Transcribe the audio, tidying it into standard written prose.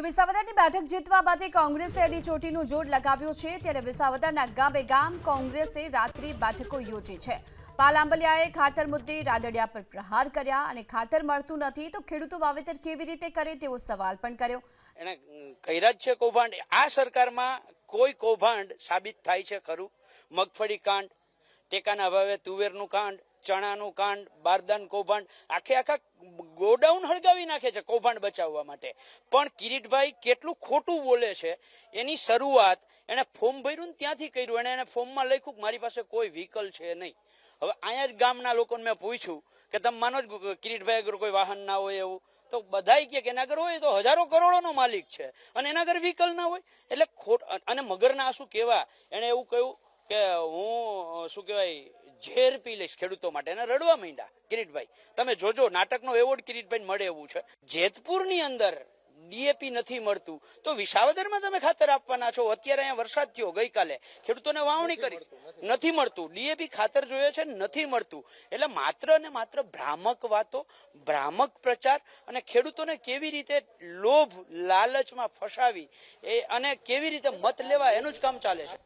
વિસાવદરની બેઠક જીતવા માટે કોંગ્રેસે અડી ચોટીનું જોર લગાવ્યું છે ત્યારે વિસાવદરના ગામે ગામ કોંગ્રેસે રાત્રિ બેઠકો યોજી છે। પાલ આંબલિયાએ ખાતર મુદ્દે રાદડિયા પર પ્રહાર કર્યા અને ખાતર મળતું નથી તો ખેડૂતો વાવેતર કેવી રીતે કરે તેવો સવાલ પણ કર્યો। એને કર્યા જ છે કૌભાંડ। આ સરકારમાં કોઈ કૌભાંડ સાબિત થાય છે ખરું? મગફળી કાંડ, ટેકાના ભાવે તુવેરનું કાંડ, ચણાનું કાંડ, બારદાન કૌભાંડ, આખા ગોડાઉન હળગાવી નાખે છે કૌભાંડ બચાવવા માટે। પણ કિરીટભાઈ કેટલું ખોટું બોલે છે એની શરૂઆત એને ફોર્મ ભર્યું ને ત્યાંથી કર્યું। એને ફોર્મમાં લખ્યું કે મારી પાસે કોઈ વ્હીકલ છે નહીં। હવે અહીંયા જ ગામના લોકોને મેં પૂછ્યું કે તમે માનો જ કિરીટભાઈ અગર કોઈ વાહન ના હોય એવું, તો બધાય કે એના ઘર હોય તો હજારો કરોડોનો માલિક છે અને એના ઘર વ્હીકલ ના હોય એટલે ખોટ। અને મગરના આંસુ કેવા, એને એવું કહ્યું કે હું શું કહેવાય ઝેર પી લઈશ ખેડૂતો માટે, એને રડવા માંડ્યા કિરીટભાઈ। તમે જોજો નાટકનો એવોર્ડ કિરીટભાઈ મળે એવું છે। જેતપુરની અંદર ડીએપી નથી મળતું તો વિસાવદરમાં તમે ખાતર આપવાના છો। અત્યારે અહીંયા વરસાદ થયો ગઈકાલે, ખેડૂતોને વાવણી કરી, નથી મળતું ડીએપી ખાતર જોઈએ છે, નથી મળતું। એટલે માત્ર ને માત્ર ભ્રામક વાતો, ભ્રામક પ્રચાર અને ખેડૂતોને કેવી રીતે લોભ લાલચમાં ફસાવી અને કેવી રીતે મત લેવા એનું જ કામ ચાલે છે।